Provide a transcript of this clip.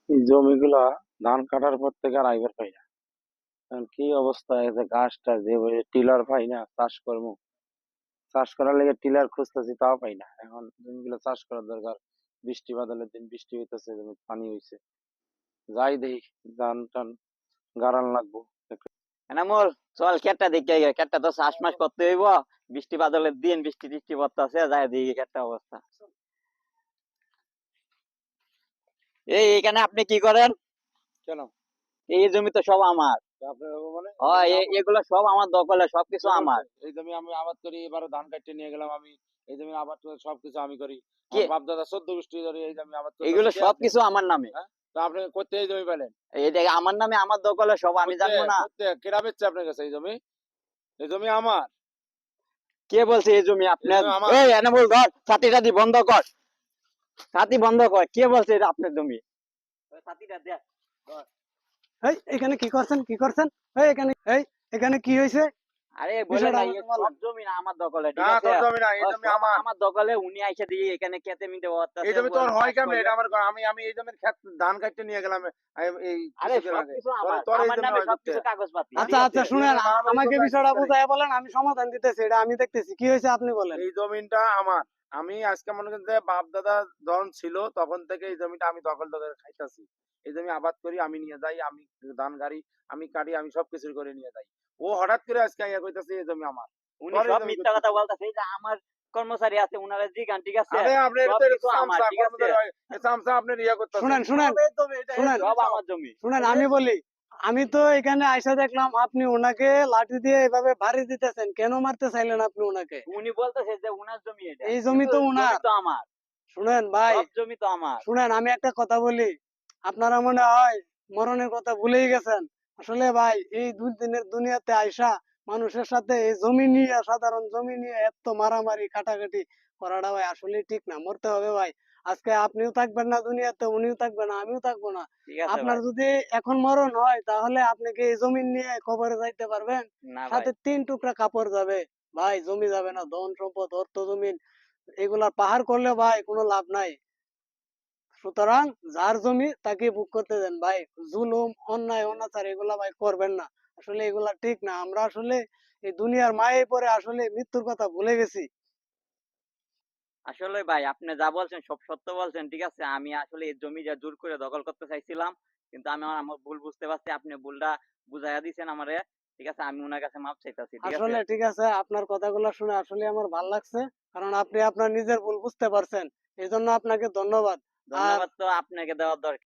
এই জমিগুলা ধান কাটার পর থেকে আর আইবার পাই না। এখন কি অবস্থা, এতে ঘাসটা যে টিলার পাই না, চাষ করবো, চাষ করার লেগে টিলার খুঁজতেছি তাও পাই না। এখন জমিগুলো চাষ করার দরকার, বৃষ্টি বাদলের দিন বৃষ্টি হইতেছে, জমি পানি হইছে, যাই দেখি ধান টান গাড়ান লাগবো। এনামুল, চল ক্ষেতটা দেখে আই, ক্ষেতটা তো চাষ মাস করতে হইব। বৃষ্টি বাদলের দিন, বৃষ্টি টিষ্টি পড়তাছে, যাই দেখি ক্ষেতটা অবস্থা। এখানে আপনি কি করেন? কেন এই জমি তো সব আমার। আপনার মানে হয়, এগুলো সব আমার দখলে, সবকিছু আমার। এই জমি আমি আবাদ করি, এবারে ধান কাটতে নিয়ে গেলাম আমি। এই জমি আবাদ করে সবকিছু আমি করি। কি, আমার বাপ দাদা 14 গোষ্ঠী ধরে এই জমি আবাদ করতেছে। এগুলো কে আপনি? সবকিছু আমার নামে। হ্যাঁ, তো আপনি করতে এই জমি পেলেন? এটা আমার নামে, আমার দখলে সব, আমি করতে জানবো না? করতে কেরা বেচছে আপনার কাছে এই জমি? এই জমি আমার। কে বলছে এই জমি এই আপনার? জমি আমার। এই এনামুল, ধর ছাতি টাতি বন্ধ কর, ছাতি বন্ধ কর। কে বলছে এটা আপনার জমি? ওই ছাতিটা দে। ধর। এই এখানে কি করছেন, কি করছেন? এখানে কি হয়েছে? আরে বলে বিষয়টা না, আমাকে সব বলেন। জমি না আমার দখলে, ঠিক না, আছে? তোর জমি না, এই ও, জমি সব আমার। আমার দখলে। উনি আইসা দিয়ে এখানে খেতে মিটে এই জমি তোর হয় চাষ কেমনে? করবে। এটা আমার আমি আমি এই জমির ক্ষেত ধান কাটতে নিয়ে গেলাম এই আরে কিছুদিন আগে। সবকিছু তোর আমার, তোর এই আমার জমি নামে হয় করতে? সবকিছু কাগজপাতি, আচ্ছা ঠিক আচ্ছা, আছে? শুনেন, মারামারি আমাকে করবে বিষয়টা আজকে। বুঝাই বলেন, আমি সমাধান দিতেছি, এটা আমি দেখতেছি কি হয়েছে আপনি বলেন। এই জমিটা আমার। আমি আজকে মনে করেন যে বাপ দাদা যখন ছিল তখন থেকে এই জমিটা আমি দখল করে খাইতাছি। এই জমি আবাদ করি, আমি নিয়ে যাই, আমি ধান গাড়ি, আমি কাটি, আমি সবকিছু করে নিয়ে যাই। ও হঠাৎ করে আজকে আইয়া কইতাছে এই জমি আমার। উনি তোর এই সব জমি মিথ্যা কথা করতেছি। বলতেছে। এই যে আমার কর্মচারী আছে, উনারা জিগান, ঠিক আছে? আরে আপনি এটা তো এটা সবকিছু তো আমার, চামচা ঠিক আছে? কর্মচারী হয়, এই চামচা আপনার ইয়া করতেছে। শুনেন শুনেন শুনেন সব আমার জমি। শুনেন, আমি বলি, আমি তো এখানে আইসা দেখলাম আপনি ওনাকে লাঠি দিয়ে এভাবে বাড়ি দিতেছেন, কেন মারতে চাইলেন আপনি ওনাকে? উনি বলতেছে যে উনার জমি এটা, এই জমি কিন্তু তো জমি উনার। তো আমার। শুনেন ভাই, সব জমি তো আমার। শুনেন, আমি একটা কথা বলি, আপনারা মনে হয় মরণের কথা ভুলেই গেছেন। আসলে ভাই, এই দুই দিনের দুনিয়াতে আইসা মানুষের সাথে এই জমি নিয়ে, সাধারণ জমি নিয়ে এত মারামারি কাটাকাটি করাটা ভাই আসলে ঠিক না। মরতে হবে ভাই। আজকে আপনিও থাকবেন না দুনিয়াতে, উনিও থাকবে না, আমিও থাকবো না। ঠিক আছে আপনার ভাই। যদি এখন মরণ হয়, তাহলে আপনি কি এই জমি নিয়ে কবরে যাইতে পারবেন? না ভাই। সাথে 3 টুকরা কাপড় যাবে, ভাই জমি যাবে না। ধন সম্পদ, অর্থ জমিন, এগুলা পাহাড় করলে ভাই কোনো লাভ নাই। সুতরাং যার জমি তাকে ভোগ করতে দেন ভাই। জুলুম, অন্যায়, অনাচার এগুলা ভাই করবেন না। আসলে এগুলা ঠিক না। আমরা আসলে এই দুনিয়ার মায়ে পরে আসলে মৃত্যুর কথা ভুলে গেছি। আসলে ভাই, আপনি যা বলছেন সব সত্য বলছেন, ঠিক আছে? আমি আসলে এই জমি যা জোর করে দখল করতে চাইছিলাম, কিন্তু আমি আমার ভুল বুঝতে পারছি। আপনি ভুলটা বুঝাইয়া দিয়েছেন আমারে, ঠিক আছে? আমি ওনার কাছে মাপ চাইতাছি, ঠিক আছে? আসলে ঠিক আছে, আপনার কথাগুলো শুনে আসলে আমার ভাল লাগছে, কারণ আপনি আপনার নিজের ভুল বুঝতে পারছেন। এই জন্য আপনাকে ধন্যবাদ। আর ধন্যবাদ তো আপনাকে দেওয়ার দরকার।